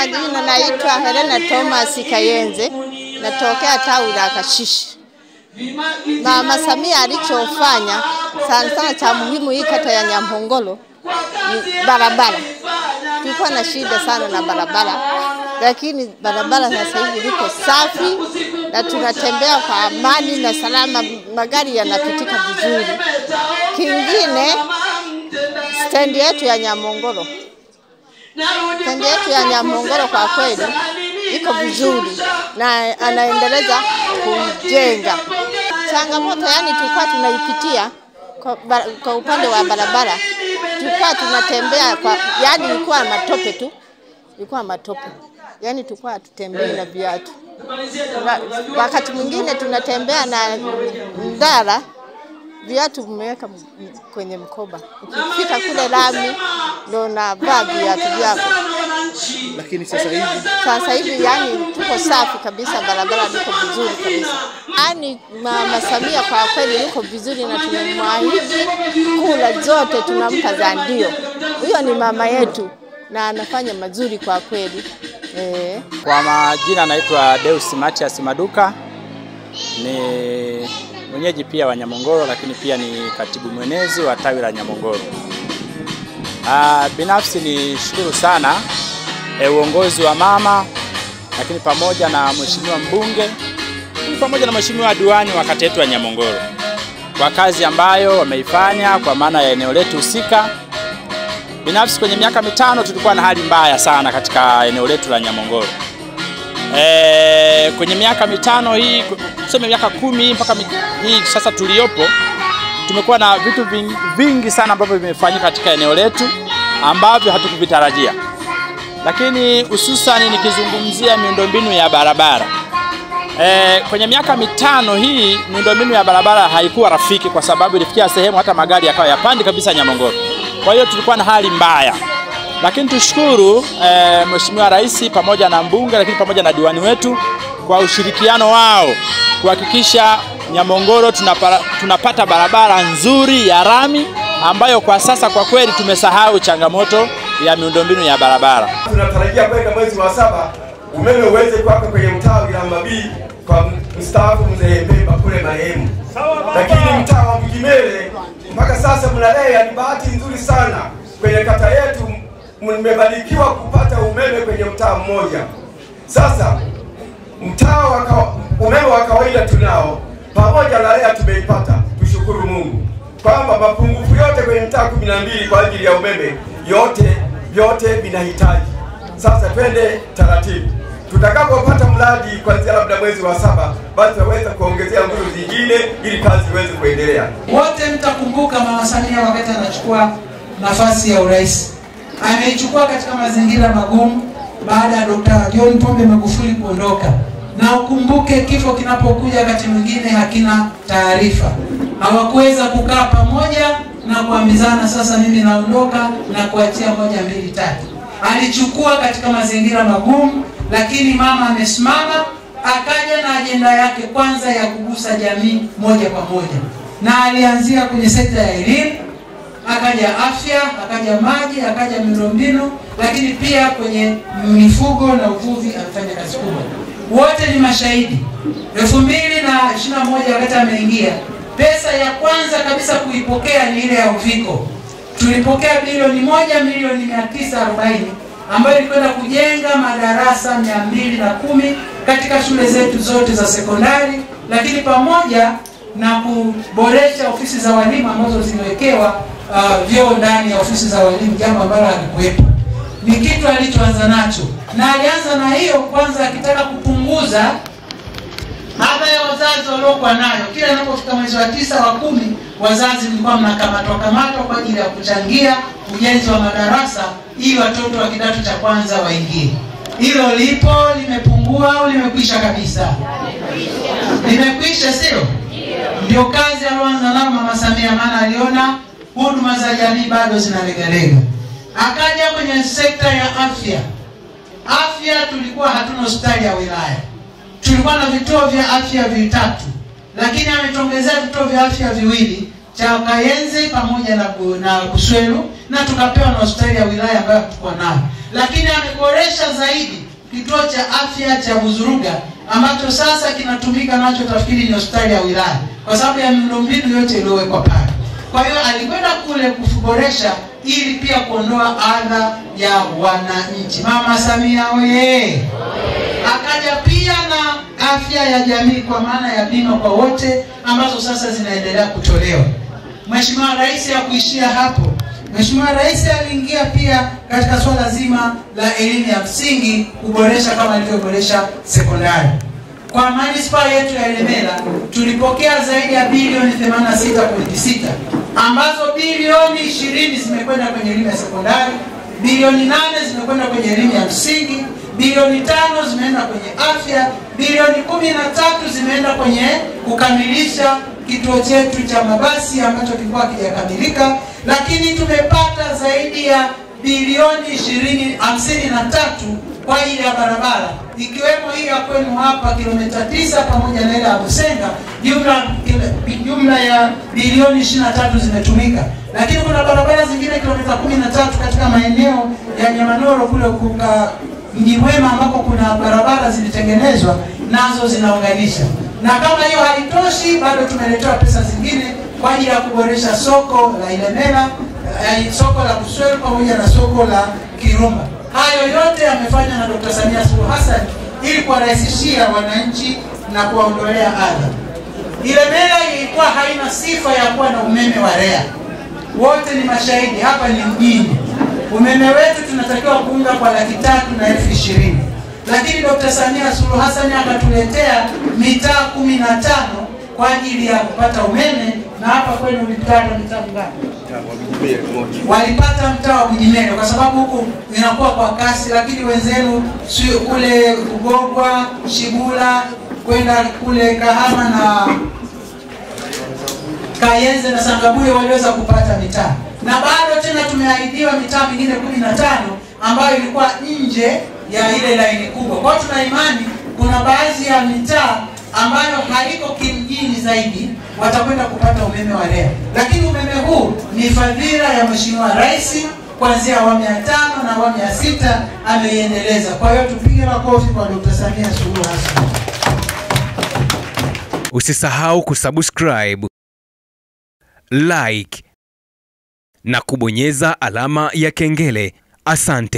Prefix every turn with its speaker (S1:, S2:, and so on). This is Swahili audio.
S1: majina naitwa Helena Thomas Kayenze, natokea tawi la Kashishi. Mama Samia alichofanya sana cha muhimu hii kata ya Nyamhongolo ni barabara. Tulikuwa na shida sana na barabara, lakini barabara sasa hivi liko safi na tunatembea kwa amani na salama, magari yanapitika vizuri. Kingine, stendi yetu ya Nyamhongolo. Stendi yetu ya Nyamhongolo kwa kweli iko vizuri na anaendeleza kujenga. Changamoto yani tulikuwa tunaipitia kwa upande wa barabara. Tulikuwa tunatembea kwa yani ilikuwa matope tu. Ilikuwa matope. Yani tulikuwa tutembea na viatu. Wakati mwingine tunatembea na ndara, viatu vimeweka kwenye mkoba. Ukifika kule lami ndio unavaa viatu vyako.
S2: Lakini sasa hivi yani tuko safi kabisa, barabara liko vizuri kabisa. Yani Mama Samia kwa kweli yuko vizuri na tunamwahidi kula zote tunampa za ndio. Huyo ni mama yetu na anafanya mazuri kwa kweli.
S3: Kwa majina naitwa Deus Matias Maduka, ni mwenyeji pia wa Nyamhongolo, lakini pia ni katibu mwenezi wa tawi la Nyamhongolo. Binafsi ni shukuru sana uongozi wa mama, lakini pamoja na mheshimiwa mbunge, pamoja na mheshimiwa diwani wa kata yetu ya Nyamhongolo kwa kazi ambayo wameifanya kwa maana ya eneo letu husika. Binafsi kwenye miaka mitano tulikuwa na hali mbaya sana katika eneo letu la Nyamhongolo. Kwenye miaka mitano hii, tuseme miaka 10 mpaka hii sasa tuliopo, tumekuwa na vitu vingi sana ambavyo vimefanyika katika eneo letu ambavyo hatukuvitarajia. Lakini hususan nikizungumzia miundombinu ya barabara. Kwenye miaka mitano hii miundombinu ya barabara haikuwa rafiki kwa sababu ilifikia sehemu hata magari yakawa yapandi kabisa Nyamhongolo. Kwa hiyo tulikuwa na hali mbaya. Lakini tushukuru Mheshimiwa Rais pamoja na mbunge, lakini pamoja na diwani wetu kwa ushirikiano wao kuhakikisha Nyamhongolo tunapata barabara nzuri ya rami ambayo kwa sasa kwa kweli tumesahau changamoto ya miundombinu ya barabara.
S4: Tunatarajia kwenda mwezi wa 7 umeme uweze kuwaka kwenye mtaa wa Mabii kwa mstaafu Mzee Mpemba kule marehemu. Lakini mtaa wa Mgimele mpaka sasa mnalea, ni bahati nzuri sana kwenye kata yetu mmebarikiwa kupata umeme kwenye mtaa mmoja. Sasa umeme wa kawaida tunao, pamoja na lea tumeipata. Tushukuru Mungu kwamba mapungufu yote kwenye mtaa 12 kwa ajili ya umeme yote vinahitaji. Sasa twende taratibu. Tutakapopata mradi kuanzia labda mwezi wa 7, basi tutaweza kuongezea nguvu zingine ili kazi iweze kuendelea.
S5: Wote mtakumbuka Mama Samia wakati anachukua nafasi ya urais. Ameichukua katika mazingira magumu baada ya Dr. John Pombe Magufuli kuondoka. Na ukumbuke kifo kinapokuja wakati mwingine hakina taarifa. Hawakuweza kukaa pamoja na kuambizana sasa mimi naondoka na kuachia 1, 2, 3. Alichukua katika mazingira magumu, lakini mama amesimama, akaja na ajenda yake kwanza ya kugusa jamii moja kwa moja. Na alianzia kwenye sekta ya elimu, akaja afya, akaja maji, akaja miundombinu, lakini pia kwenye mifugo na uvuvi amefanya kazi kubwa. Wote ni mashahidi. 2021 wakati ameingia, pesa ya kwanza kabisa kuipokea ni ile ya uviko. Tulipokea bilioni 1,940,000 ambayo ilikwenda kujenga madarasa 210 katika shule zetu zote za sekondari, lakini pamoja na kuboresha ofisi za walimu ambazo zimewekewa vyoo ndani ya ofisi za walimu, jambo ambalo halikuwepo. Ni kitu alichoanza nacho. Na alianza na hiyo kwanza akitaka kupunguza haba ya wazazi waliokuwa nayo. Kila inapofika mwezi wa 9 wa 10, wazazi mlikuwa mnakamatwa kwa ajili ya kuchangia ujenzi wa madarasa ili watoto wa kidato cha kwanza waingie. Hilo lipo, limepungua au limekwisha kabisa? Limekwisha, sio? Ndio kazi aliyoanza nayo Mama Samia, maana aliona huduma za jamii bado zinalegalega. Akaja kwenye sekta ya afya. Afya tulikuwa hatuna hospitali ya wilaya. Tulikuwa na vituo vya afya 3, lakini ametongezea vituo vya afya 2, cha Kayenze pamoja na Kuswelu, na tukapewa na hospitali ya wilaya ambayo tulikuwa nayo. lakini ameboresha zaidi kituo cha afya cha Buzuruga ambacho sasa kinatumika nacho tafikiri ni hospitali ya wilaya kwa sababu ya miundombinu yote iliyowekwa pale. Kwa hiyo alikwenda kule kuboresha ili pia kuondoa adha ya wananchi. Mama Samia oye! Akaja pia na afya ya jamii kwa maana ya bima kwa wote ambazo sasa zinaendelea kutolewa. Mheshimiwa Rais hakuishia hapo. Mheshimiwa Rais aliingia pia katika swala zima la elimu ya msingi kuboresha kama alivyoboresha sekondari. Kwa manispaa yetu ya Ilemela tulipokea zaidi ya bilioni 86.6 ambazo bilioni 20 zimekwenda kwenye elimu ya sekondari, bilioni 8 zimekwenda kwenye elimu ya msingi, bilioni 5 zimeenda kwenye afya, bilioni 13 zimeenda kwenye kukamilisha kituo chetu cha mabasi ambacho kilikuwa kijakamilika, lakini tumepata zaidi ya bilioni 53 kwa ajili ya barabara, ikiwemo hii ya kwenu hapa kilomita 9 pamoja na ile ya Busenga, jumla ya bilioni 23 zimetumika. Lakini kuna barabara zingine kilomita 13 katika maeneo ya Nyamanoro kule kuka Mji Mwema ambako kuna barabara zilitengenezwa nazo zinaunganisha. Na kama hiyo haitoshi bado tumeletewa pesa zingine kwa ajili ya kuboresha soko la Ilemela, soko la Buswelu pamoja na soko la Kirumba. Hayo yote yamefanywa na Dr. Samia Suluhu Hassan ili kuwarahisishia wananchi na kuwaondolea adha. Ilemela ilikuwa haina sifa ya kuwa na umeme wa REA. Wote ni mashahidi, hapa ni mjini. Umeme wetu tunatakiwa kuunga kwa 320,000. Lakini Dr. Samia Suluhu Hassan akatuletea mitaa 15 kwa ajili ya kupata umeme, na hapa kwenu mitaa ngapi? Walipata mtaa wa Bujimelo kwa sababu huku inakuwa kwa kasi, lakini wenzenu kule Kugogwa, Shibula, kwenda kule Kahama na Kayenze na Sangabuye waliweza kupata mitaa. Na bado tena tumeahidiwa mitaa mingine 15 ambayo ilikuwa nje ya ile laini kubwa. Kwa hiyo tuna imani kuna baadhi ya mitaa ambayo haiko kimjini zaidi watakwenda kupata umeme wa REA. Lakini umeme huu ni fadhila ya Mheshimiwa Rais kuanzia awamu ya 5 na awamu ya 6 ameiendeleza. Kwa hiyo tupige makofi kwa Dr. Samia Suluhu Hassan.
S6: Usisahau kusubscribe, like na kubonyeza alama ya kengele. Asante.